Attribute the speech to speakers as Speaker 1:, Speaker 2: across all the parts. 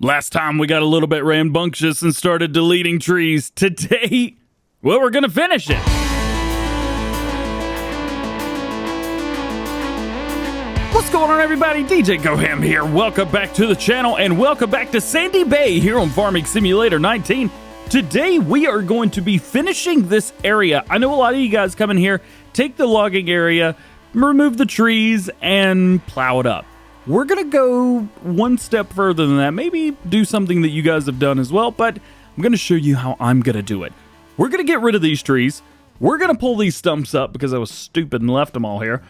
Speaker 1: Last time we got a little bit rambunctious and started deleting trees. Today, well, we're gonna finish it. What's going on, everybody? DjGoHam here. Welcome back to the channel and welcome back to Sandy Bay here on Farming Simulator 19. Today, we are going to be finishing this area. I know a lot of you guys come in here, take the logging area, remove the trees, and plow it up. We're going to go one step further than that, maybe do something that you guys have done as well, but I'm going to show you how I'm going to do it. We're going to get rid of these trees. We're going to pull these stumps up because I was stupid and left them all here.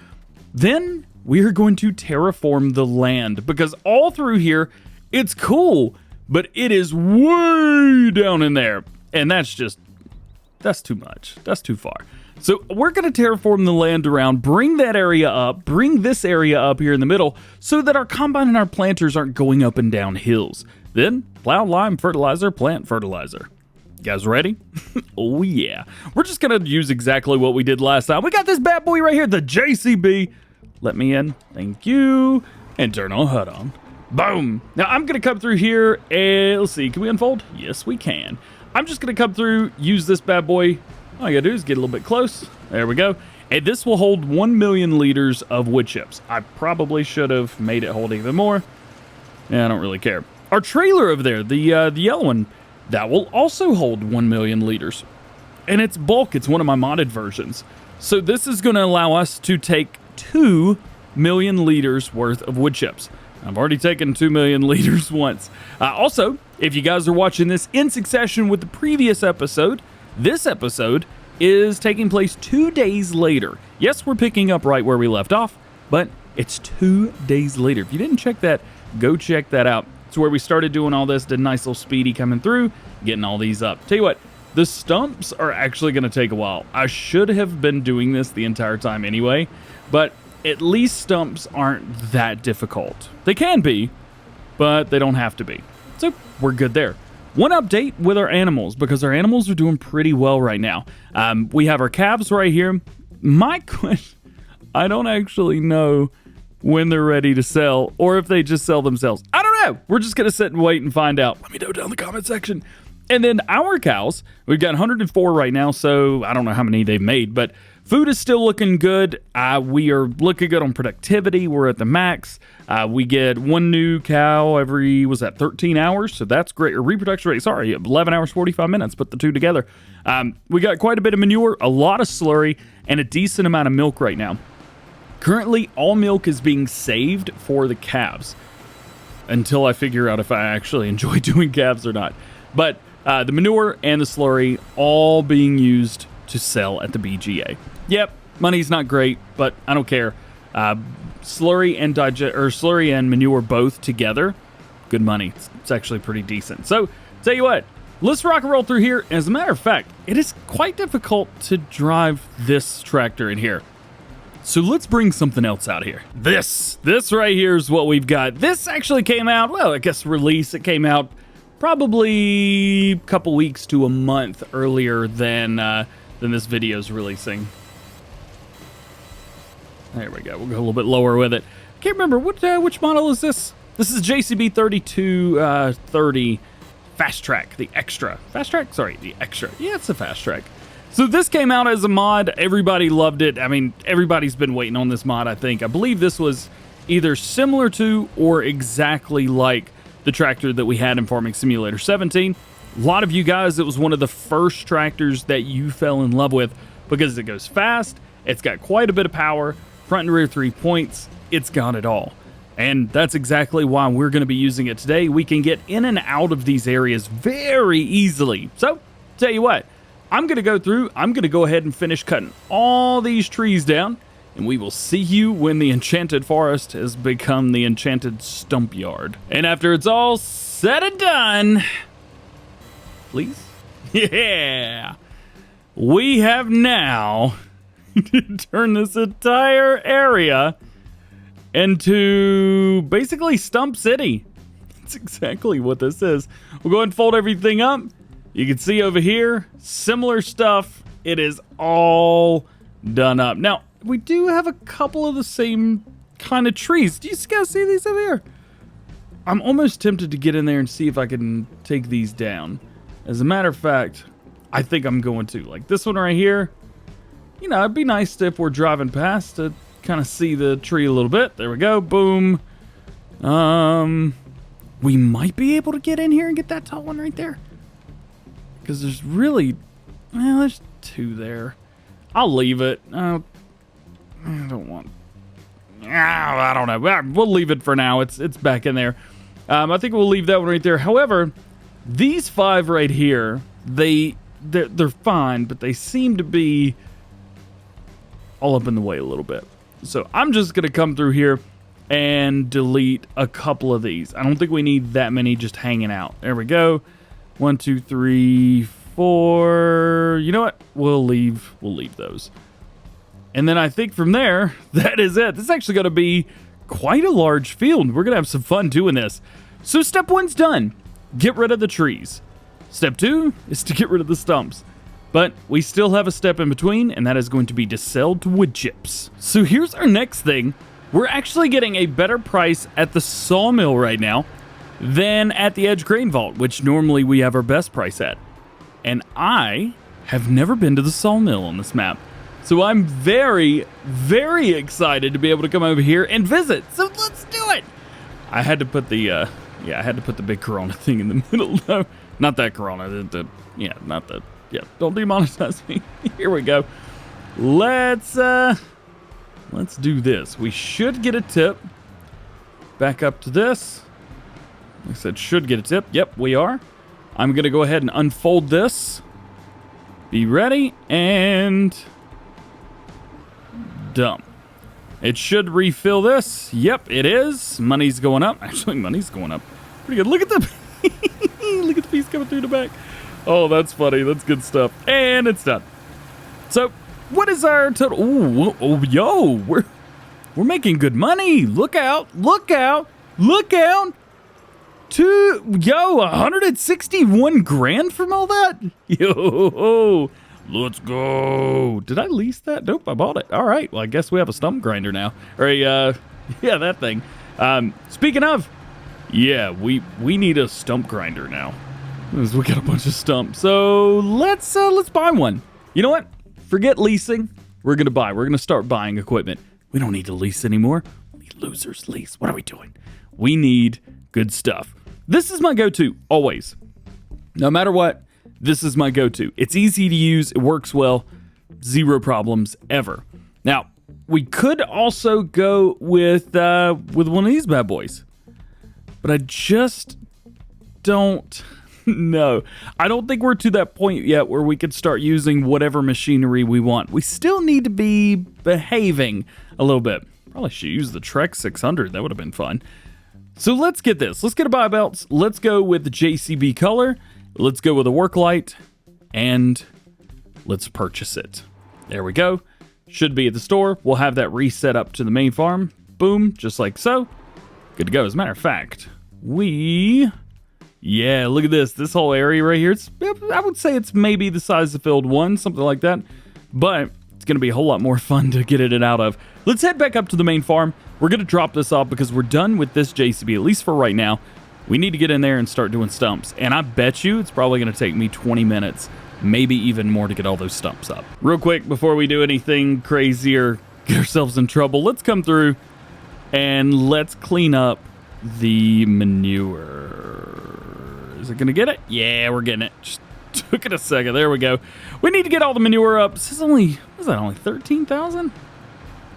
Speaker 1: Then we are going to terraform the land because all through here, it's cool, but it is way down in there. And that's too much. That's too far. So we're going to terraform the land around, bring that area up, bring this area up here in the middle so that our combine and our planters aren't going up and down hills. Then plow, lime, fertilizer, plant fertilizer. You guys ready? Oh yeah. We're just going to use exactly what we did last time. We got this bad boy right here, the JCB. Let me in. Thank you. And turn on HUD on. Boom. Now I'm going to come through here and let's see. Can we unfold? Yes, we can. I'm just going to come through, use this bad boy. All you gotta do is get a little bit close. There we go. And this will hold 1 million liters of wood chips. I probably should have made it hold even more. Yeah, I don't really care. Our trailer over there, the yellow one, that will also hold 1 million liters. And it's bulk. It's one of my modded versions. So this is going to allow us to take 2 million liters worth of wood chips. I've already taken 2 million liters once. Also, if you guys are watching this in succession with the previous episode, this episode is taking place 2 days later. Yes, we're picking up right where we left off, but it's 2 days later. If you didn't check that, go check that out. It's where we started doing all this, did a nice little speedy coming through, getting all these up. Tell you what, the stumps are actually going to take a while. I should have been doing this the entire time anyway, but at least stumps aren't that difficult. They can be, but they don't have to be. So we're good there. One update with our animals, because our animals are doing pretty well right now. We have our calves right here. My question, I don't actually know when they're ready to sell or if they just sell themselves. I don't know. We're just going to sit and wait and find out. Let me know down in the comment section. And then our cows, we've got 104 right now, so I don't know how many they've made, but food is still looking good. We are looking good on productivity. We're at the max. We get one new cow every, 13 hours? So that's great. Or reproduction rate, sorry, 11 hours, 45 minutes. Put the two together. We got quite a bit of manure, a lot of slurry, and a decent amount of milk right now. Currently, all milk is being saved for the calves until I figure out if I actually enjoy doing calves or not. But the manure and the slurry all being used to sell at the BGA. Yep, money's not great, but I don't care. Slurry and manure both together, good money. It's actually pretty decent. So, tell you what, let's rock and roll through here. As a matter of fact, it is quite difficult to drive this tractor in here. So let's bring something else out here. This right here is what we've got. This actually came out, well, I guess release, it came out probably a couple weeks to a month earlier than this video is releasing. There we go. We'll go a little bit lower with it. Can't remember which model is this. This is JCB 3230 Fast Track, the Extra. Fast Track? Sorry, the Extra. Yeah, it's the Fast Track. So this came out as a mod. Everybody loved it. I mean, everybody's been waiting on this mod, I think. I believe this was either similar to or exactly like the tractor that we had in Farming Simulator 17. A lot of you guys, it was one of the first tractors that you fell in love with because it goes fast, it's got quite a bit of power, front and rear 3 points, it's got it all. And that's exactly why we're going to be using it today. We can get in and out of these areas very easily. So, tell you what, I'm going to go through, I'm going to go ahead and finish cutting all these trees down, and we will see you when the Enchanted Forest has become the Enchanted Stump Yard. And after it's all said and done, please? Yeah! We have now turned this entire area into basically Stump City. That's exactly what this is. We'll go ahead and fold everything up. You can see over here, similar stuff. It is all done up. Now, we do have a couple of the same kind of trees. Do you guys see these over here? I'm almost tempted to get in there and see if I can take these down. As a matter of fact, I think I'm going to. Like this one right here, you know, it'd be nice if we're driving past to kind of see the tree a little bit. There we go, boom. We might be able to get in here and get that tall one right there. Because there's really, well, there's two there. I'll leave it. I don't want, I don't know. We'll leave it for now. It's back in there. I think we'll leave that one right there. However, these 5 right here, they're fine, but they seem to be all up in the way a little bit. So I'm just going to come through here and delete a couple of these. I don't think we need that many just hanging out. There we go. 1, 2, 3, 4. You know what? We'll leave those. And then I think from there, that is it. This is actually going to be quite a large field. We're going to have some fun doing this. So step 1's done. Get rid of the trees. Step 2 is to get rid of the stumps. But we still have a step in between, and that is going to be to sell to wood chips. So here's our next thing. We're actually getting a better price at the sawmill right now than at the Edge Grain Vault, which normally we have our best price at. And I have never been to the sawmill on this map. So I'm very, very excited to be able to come over here and visit. So let's do it. I had to put the, I had to put the big Corona thing in the middle. No, not that Corona. Don't demonetize me. Here we go. Let's do this. We should get a tip. Back up to this. Like I said, should get a tip. Yep, we are. I'm going to go ahead and unfold this. Be ready and dump. It should refill this. Yep, it is. Money's going up. Actually, money's going up. Pretty good. Look at the look at the piece coming through the back. Oh, that's funny. That's good stuff. And it's done. So, what is our total? Ooh, yo, we're making good money. Look out! Look out! Look out! 161 grand from all that. Yo, let's go. Did I lease that? Nope, I bought it. All right. Well, I guess we have a stump grinder now. Or yeah, that thing. Speaking of, yeah, we need a stump grinder now. We got a bunch of stumps. So let's buy one. You know what? Forget leasing. We're gonna buy. We're gonna start buying equipment. We don't need to lease anymore. We losers lease. What are we doing? We need good stuff. This is my go-to always. No matter what, this is my go-to. It's easy to use. It works well. Zero problems ever. Now, we could also go with one of these bad boys, but I just don't know. I don't think we're to that point yet where we could start using whatever machinery we want. We still need to be behaving a little bit. Probably should use the Trek 600. That would have been fun. So let's get this. Let's get a buy belts. Let's go with the JCB color. Let's go with a work light. And let's purchase it. There we go. Should be at the store. We'll have that reset up to the main farm. Boom. Just like so. Good to go. As a matter of fact, yeah, look at this. This whole area right here. I would say it's maybe the size of Field 1, something like that. But it's going to be a whole lot more fun to get it out of. Let's head back up to the main farm. We're going to drop this off because we're done with this JCB, at least for right now. We need to get in there and start doing stumps. And I bet you it's probably going to take me 20 minutes, maybe even more, to get all those stumps up. Real quick, before we do anything crazy or get ourselves in trouble, let's come through and let's clean up the manure. Is it going to get it? Yeah, we're getting it. Just took it a second. There we go. We need to get all the manure up. This is only, what is that, only 13,000?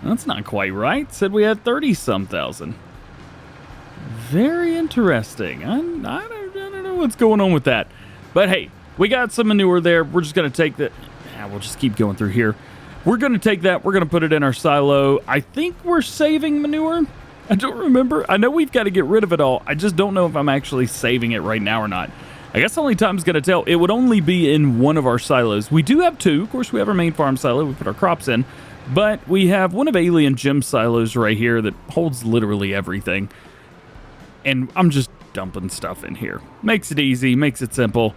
Speaker 1: That's not quite right. Said we had 30-some thousand. Very interesting. I don't know what's going on with that. But hey, we got some manure there. We're just going to take that. We'll just keep going through here. We're going to take that. We're going to put it in our silo. I think we're saving manure. I don't remember. I know we've got to get rid of it all. I just don't know if I'm actually saving it right now or not. I guess only time's going to tell. It would only be in one of our silos. We do have two. Of course, we have our main farm silo. We put our crops in. But we have one of Alien Gem silos right here that holds literally everything. And I'm just dumping stuff in here. Makes it easy, makes it simple.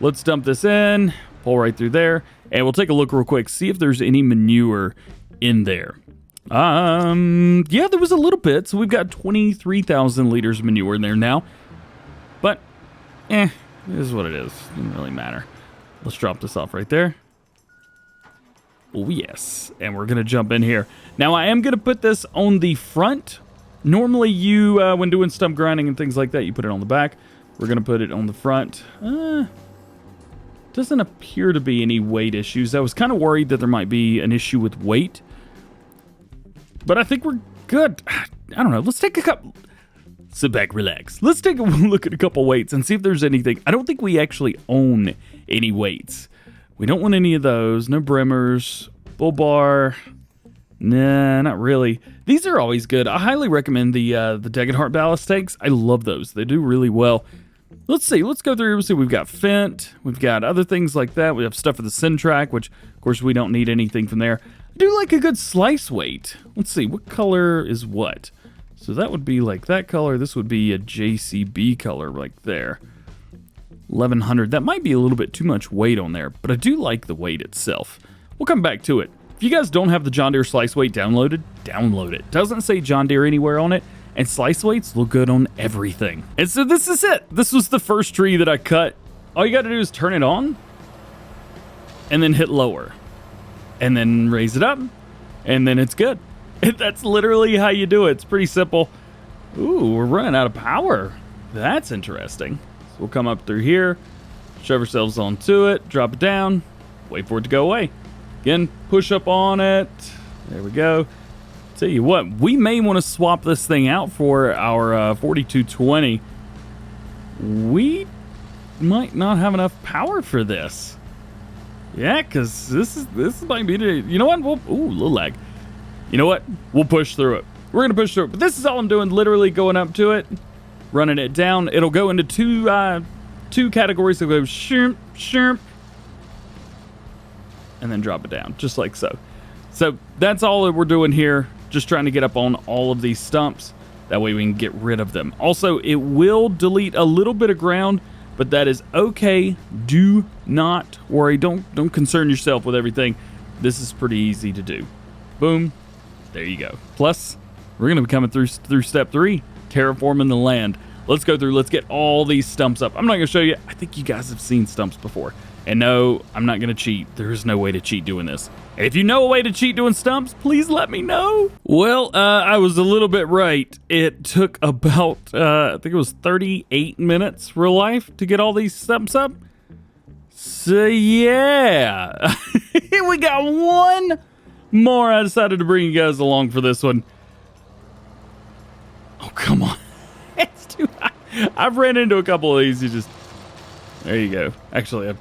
Speaker 1: Let's dump this in, pull right through there, and we'll take a look real quick, see if there's any manure in there. Yeah, there was a little bit. So we've got 23,000 liters of manure in there now. But, it is what it is. Doesn't really matter. Let's drop this off right there. Oh, yes. And we're going to jump in here. Now, I am going to put this on the front. Normally, you, when doing stump grinding and things like that, you put it on the back. We're going to put it on the front. Doesn't appear to be any weight issues. I was kind of worried that there might be an issue with weight. But I think we're good. I don't know. Let's take a couple... Sit back, relax. Let's take a look at a couple weights and see if there's anything. I don't think we actually own any weights. We don't want any of those. No brimmers. Bull bar. Nah, not really. These are always good. I highly recommend the Degenhart ballast tanks. I love those. They do really well. Let's see. Let's go through. Let's see. We've got Fent. We've got other things like that. We have stuff for the Syntrack, which, of course, we don't need anything from there. I do like a good slice weight. Let's see. What color is what? So that would be like that color. This would be a JCB color right there. 1100. That might be a little bit too much weight on there, but I do like the weight itself. We'll come back to it. If you guys don't have the John Deere slice weight downloaded, download it. Doesn't say John Deere anywhere on it, and slice weights look good on everything. And so this is it. This was the first tree that I cut. All you got to do is turn it on, and then hit lower, and then raise it up, and then it's good. That's literally how you do it. It's pretty simple. Ooh, we're running out of power. That's interesting. So we'll come up through here, shove ourselves onto it, drop it down, wait for it to go away. Again, push up on it. There we go. Tell you what, we may want to swap this thing out for our 4220. We might not have enough power for this. Yeah, because this might be, you know what? Ooh, a little lag. You know what? We'll push through it. We're going to push through it. But this is all I'm doing, literally going up to it, running it down. It'll go into two categories. It'll go shrimp, shrimp, and then drop it down, just like so. So that's all that we're doing here. Just trying to get up on all of these stumps. That way we can get rid of them. Also, it will delete a little bit of ground, but that is okay. Do not worry. Don't concern yourself with everything. This is pretty easy to do. Boom. There you go. Plus, we're going to be coming through step 3, terraforming the land. Let's go through. Let's get all these stumps up. I'm not going to show you. I think you guys have seen stumps before. And no, I'm not going to cheat. There is no way to cheat doing this. And if you know a way to cheat doing stumps, please let me know. Well, I was a little bit right. It took about, I think it was 38 minutes real life to get all these stumps up. So, yeah. We got one more. I decided to bring you guys along for this one. Oh, come on. It's too high. I've ran into a couple of these. You just, there you go. Actually,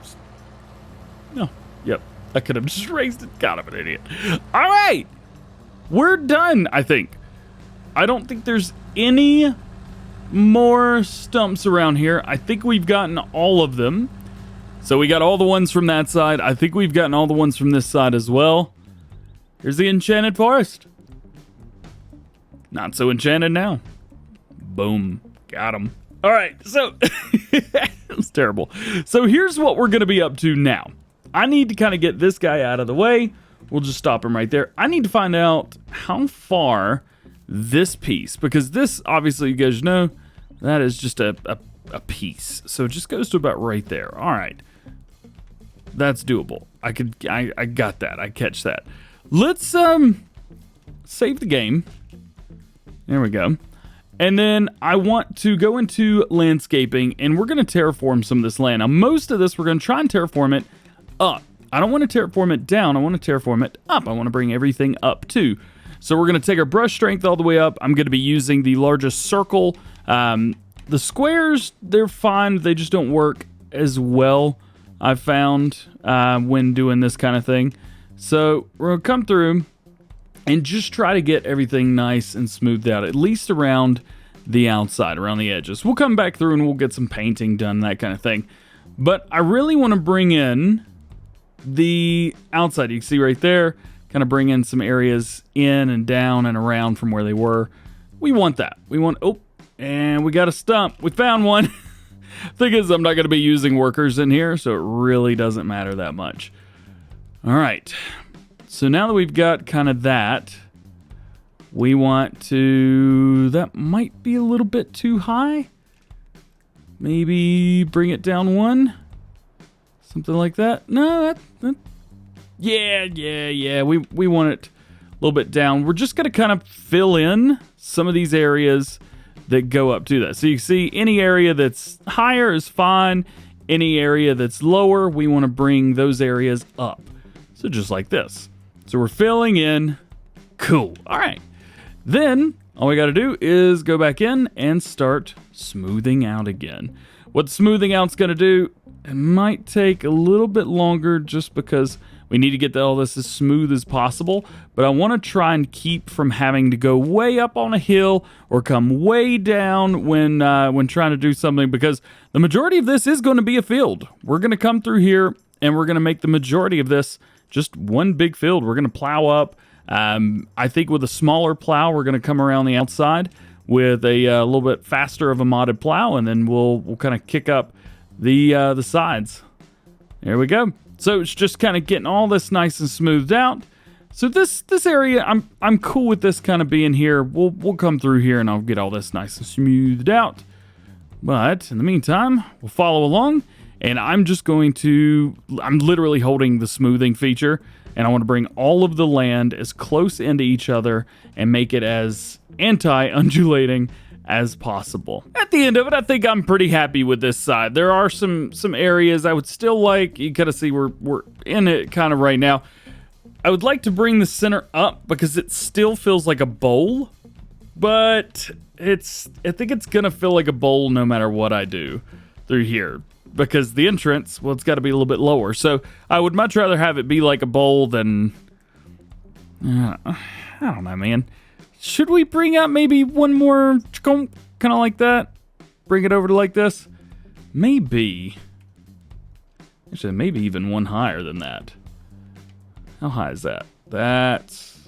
Speaker 1: no, yep. I could have just raised it. God, I'm an idiot. All right. We're done, I think. I don't think there's any more stumps around here. I think we've gotten all of them. So we got all the ones from that side. I think we've gotten all the ones from this side as well. Here's the enchanted forest. Not so enchanted now. Boom. Got him. All right. So, it's terrible. So here's what we're going to be up to now. I need to kind of get this guy out of the way. We'll just stop him right there. I need to find out how far this piece, because this, obviously, you guys know, that is just a piece. So it just goes to about right there. All right. That's doable. I got that. I catch that. Let's save the game. There we go. And then I want to go into landscaping, and we're going to terraform some of this land. Now, most of this, we're going to try and terraform it up. I don't want to terraform it down. I want to terraform it up. I want to bring everything up too. So we're going to take our brush strength all the way up. I'm going to be using the largest circle. The squares, they're fine. They just don't work as well, I've found, when doing this kind of thing. So we're going to come through and just try to get everything nice and smoothed out, at least around the outside, around the edges. We'll come back through and we'll get some painting done, that kind of thing. But I really want to bring in the outside. You can see right there, kind of bring in some areas in and down and around from where they were. We want that. We want, oh, and we got a stump. We found one. Thing is, I'm not going to be using workers in here, so it really doesn't matter that much. All right. So now that we've got kind of that, we want to, that might be a little bit too high. Maybe bring it down one. Something like that. No, yeah. We want it a little bit down. We're just going to kind of fill in some of these areas that go up to that. So you see any area that's higher is fine. Any area that's lower, we want to bring those areas up. So just like this. So we're filling in. Cool. All right. Then all we got to do is go back in and start smoothing out again. What smoothing out's going to do, it might take a little bit longer just because we need to get all this as smooth as possible, but I want to try and keep from having to go way up on a hill or come way down when trying to do something, because the majority of this is going to be a field. We're going to come through here and we're going to make the majority of this just one big field. We're going to plow up. I think with a smaller plow, we're going to come around the outside with a little bit faster of a modded plow, and then we'll kind of kick up the sides. There we go. So it's just kind of getting all this nice and smoothed out. So this area, I'm cool with this kind of being here. We'll come through here and I'll get all this nice and smoothed out. But in the meantime, we'll follow along, and I'm literally holding the smoothing feature, and I want to bring all of the land as close into each other and make it as anti-undulating as possible. At the end of it, I think I'm pretty happy with this side. There are some areas I would still like. You kind of see we're in it kind of right now. I would like to bring the center up because it still feels like a bowl, but I think it's gonna feel like a bowl no matter what I do through here, because the entrance, well, it's got to be a little bit lower. So I would much rather have it be like a bowl than I don't know, man. Should we bring up maybe one more kind of like that? Bring it over to like this? Maybe. Actually, maybe even one higher than that. How high is that? That's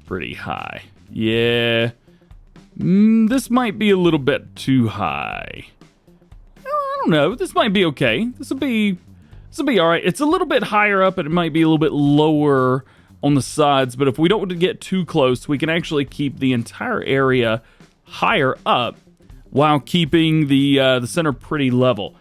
Speaker 1: pretty high. Yeah. This might be a little bit too high. I don't know. This might be okay. This will be all right. It's a little bit higher up, and it might be a little bit lower on the sides, but if we don't want to get too close, we can actually keep the entire area higher up while keeping the center pretty level.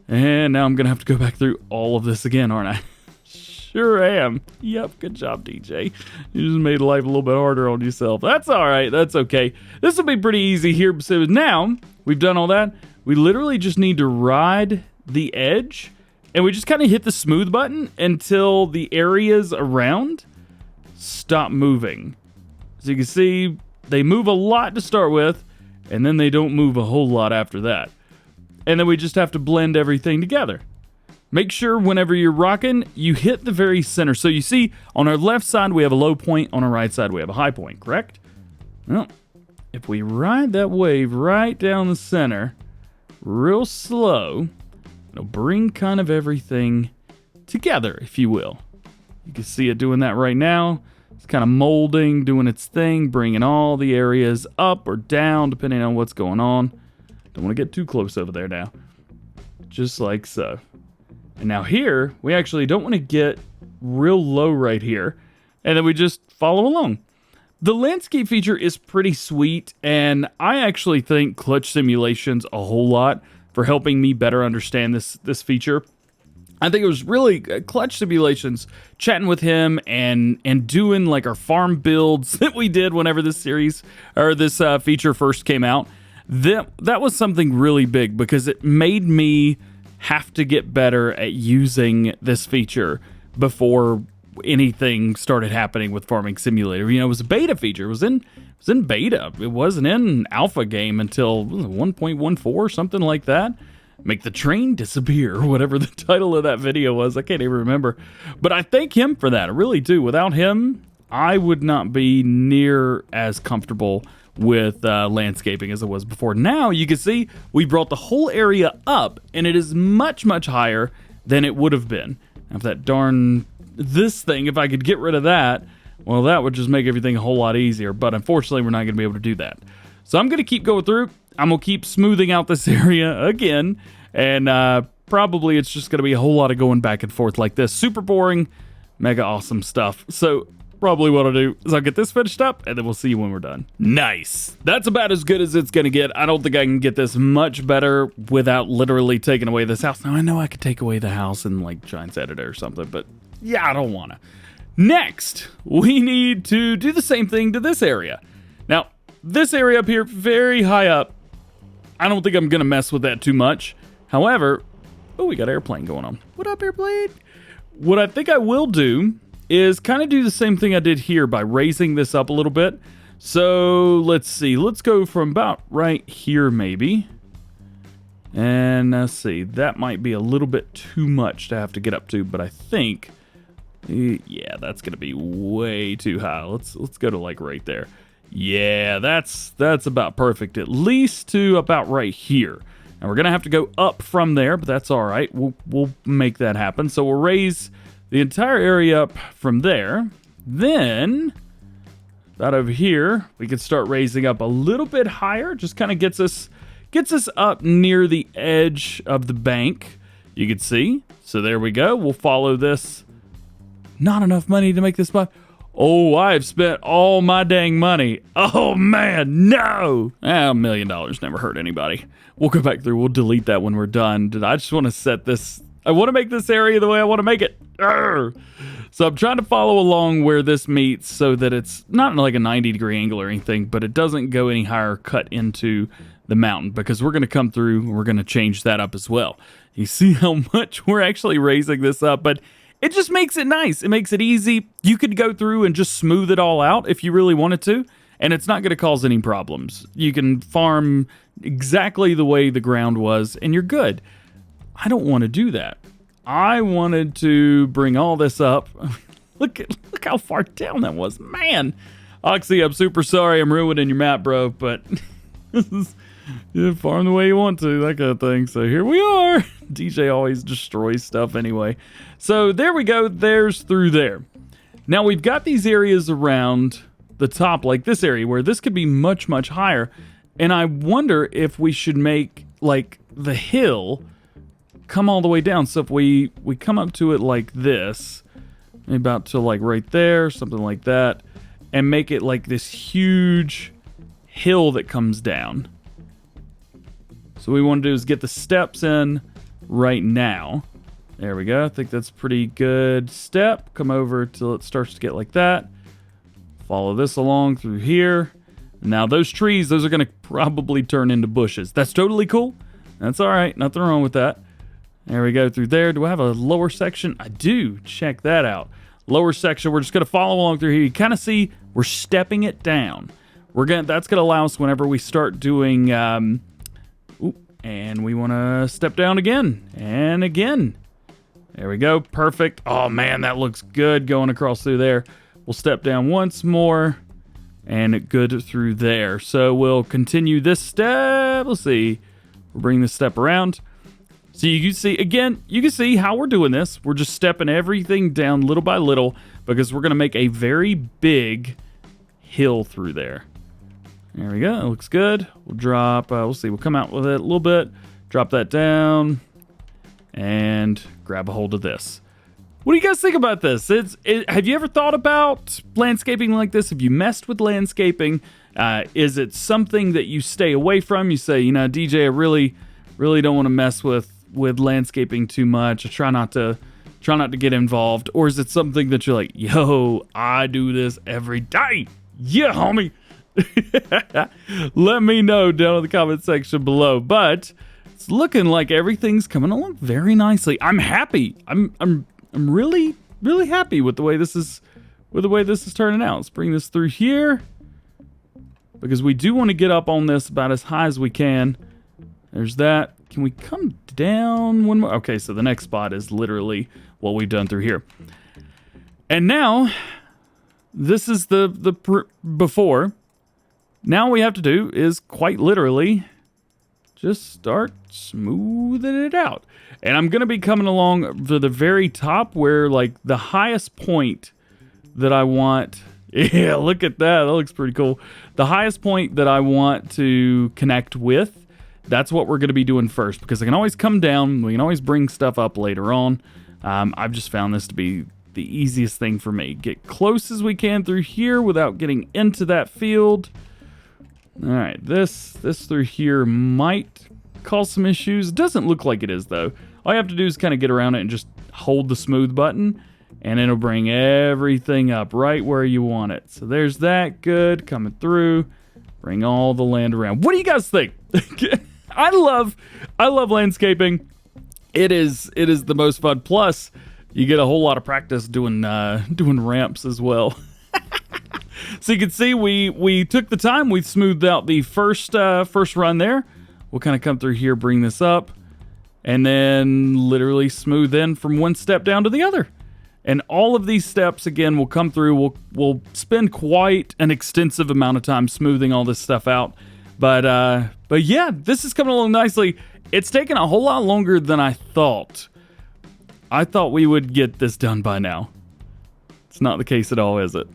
Speaker 1: And now I'm gonna have to go back through all of this again, aren't I? Sure am. Yep, good job, DJ. You just made life a little bit harder on yourself. That's all right. That's okay. This will be pretty easy here. So now we've done all that. We literally just need to ride the edge, and we just kind of hit the smooth button until the areas around stop moving. So you can see they move a lot to start with, and then they don't move a whole lot after that. And then we just have to blend everything together. Make sure whenever you're rocking, you hit the very center. So you see on our left side, we have a low point. On our right side, we have a high point, correct? Well, if we ride that wave right down the center, real slow, it'll bring kind of everything together, if you will. You can see it doing that right now. It's kind of molding, doing its thing, bringing all the areas up or down, depending on what's going on. Don't want to get too close over there now. Just like so. And now here, we actually don't want to get real low right here. And then we just follow along. The landscape feature is pretty sweet, and I actually thank Clutch Simulations a whole lot for helping me better understand this feature. I think it was really Clutch Simulations, chatting with him and doing like our farm builds that we did whenever this series or this feature first came out. That was something really big because it made me have to get better at using this feature before anything started happening with Farming Simulator. You know, it was a beta feature. It was in beta. It wasn't in alpha game until 1.14, something like that. Make the train disappear, or whatever the title of that video was. I can't even remember. But I thank him for that. I really do. Without him, I would not be near as comfortable with landscaping as it was before. Now you can see we brought the whole area up, and it is much, much higher than it would have been. If that darn this thing, if I could get rid of that, well, that would just make everything a whole lot easier. But unfortunately, we're not going to be able to do that. So I'm going to keep going through. I'm going to keep smoothing out this area again. And probably it's just going to be a whole lot of going back and forth like this. Super boring, mega awesome stuff. So probably what I'll do is I'll get this finished up, and then we'll see you when we're done. Nice. That's about as good as it's going to get. I don't think I can get this much better without literally taking away this house. Now, I know I could take away the house and, like, try and set it or something, but yeah, I don't want to. Next, we need to do the same thing to this area. Now, this area up here, very high up, I don't think I'm going to mess with that too much. However, oh, we got airplane going on. What up, airplane? What I think I will do is kind of do the same thing I did here by raising this up a little bit. So let's see. Let's go from about right here maybe. And let's see. That might be a little bit too much to have to get up to, but I think, yeah, that's going to be way too high. Let's go to like right there. Yeah, that's about perfect, at least to about right here. And we're going to have to go up from there, but that's all right. We'll make that happen. So we'll raise the entire area up from there. Then, that over here, we can start raising up a little bit higher. Just kind of gets us up near the edge of the bank, you can see. So there we go. We'll follow this. Not enough money to make this buy. Oh, I've spent all my dang money. Oh, man, no. $1 million never hurt anybody. We'll go back through. We'll delete that when we're done. I just want to set this. I want to make this area the way I want to make it. Arrgh. So I'm trying to follow along where this meets so that it's not like a 90-degree angle or anything, but it doesn't go any higher cut into the mountain, because we're going to come through and we're going to change that up as well. You see how much we're actually raising this up, but it just makes it nice. It makes it easy. You could go through and just smooth it all out if you really wanted to, and it's not going to cause any problems. You can farm exactly the way the ground was, and you're good. I don't want to do that. I wanted to bring all this up. Look how far down that was. Man, Oxy, I'm super sorry I'm ruining your map, bro, but this is, you farm the way you want to, that kind of thing. So here we are. DJ always destroys stuff anyway. So there we go. There's through there. Now we've got these areas around the top, like this area, where this could be much, much higher. And I wonder if we should make, like, the hill come all the way down. So if we come up to it like this, maybe about to like right there, something like that, and make it like this huge hill that comes down. So what we want to do is get the steps in right now. There we go. I think that's a pretty good step. Come over till it starts to get like that. Follow this along through here. Now those trees, those are going to probably turn into bushes. That's totally cool. That's all right. Nothing wrong with that. There we go through there. Do I have a lower section? I do. Check that out. Lower section. We're just going to follow along through here. You kind of see we're stepping it down. That's going to allow us whenever we start doing, and we want to step down again and again. There we go. Perfect. Oh man, that looks good going across through there. We'll step down once more and good through there. So we'll continue this step. Let's see. We'll bring this step around. So you can see, again, you can see how we're doing this. We're just stepping everything down little by little because we're going to make a very big hill through there. There we go. It looks good. We'll drop, we'll see. We'll come out with it a little bit. Drop that down and grab a hold of this. What do you guys think about this? Have you ever thought about landscaping like this? Have you messed with landscaping? Is it something that you stay away from? You say, you know, DJ, I really don't want to mess with landscaping too much. I try not to get involved. Or is it something that you're like, yo, I do this every day? Yeah, homie. Let me know down in the comment section below. But it's looking like everything's coming along very nicely. I'm happy. I'm really, really happy with the way this is turning out. Let's bring this through here because we do want to get up on this about as high as we can. There's that. Can we come down one more? Okay, so the next spot is literally what we've done through here. And now, this is the before. Now what we have to do is quite literally just start smoothing it out. And I'm going to be coming along to the very top where, like, the highest point that I want... Yeah, look at that. That looks pretty cool. The highest point that I want to connect with, that's what we're going to be doing first, because I can always come down. We can always bring stuff up later on. I've just found this to be the easiest thing for me. Get close as we can through here without getting into that field. All right, this through here might cause some issues. Doesn't look like it is, though. All you have to do is kind of get around it and just hold the smooth button, and it'll bring everything up right where you want it. So there's that. Good. Coming through. Bring all the land around. What do you guys think? I love landscaping. It is the most fun. Plus, you get a whole lot of practice doing ramps as well. So you can see we took the time. We smoothed out the first run there. We'll kind of come through here, bring this up, and then literally smooth in from one step down to the other. And all of these steps, again, will come through. We'll spend quite an extensive amount of time smoothing all this stuff out. But yeah, this is coming along nicely. It's taken a whole lot longer than I thought. I thought we would get this done by now. It's not the case at all, is it?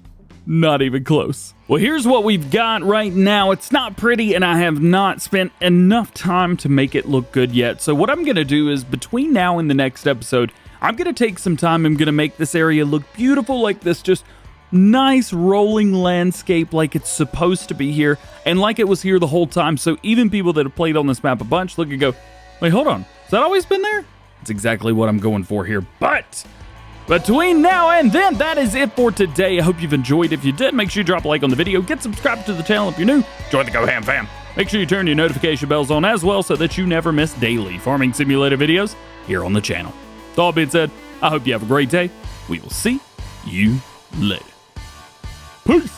Speaker 1: Not even close. Well, here's what we've got right now. It's not pretty, and I have not spent enough time to make it look good yet. So what I'm going to do is, between now and the next episode, I'm going to take some time. I'm going to make this area look beautiful like this, just nice rolling landscape like it's supposed to be here, and like it was here the whole time. So even people that have played on this map a bunch look and go, wait, hold on. Has that always been there? That's exactly what I'm going for here. But between now and then, that is it for today. I hope you've enjoyed. If you did, make sure you drop a like on the video. Get subscribed to the channel if you're new. Join the GoHam fam. Make sure you turn your notification bells on as well so that you never miss daily farming simulator videos here on the channel. With all being said, I hope you have a great day. We will see you later. Peace.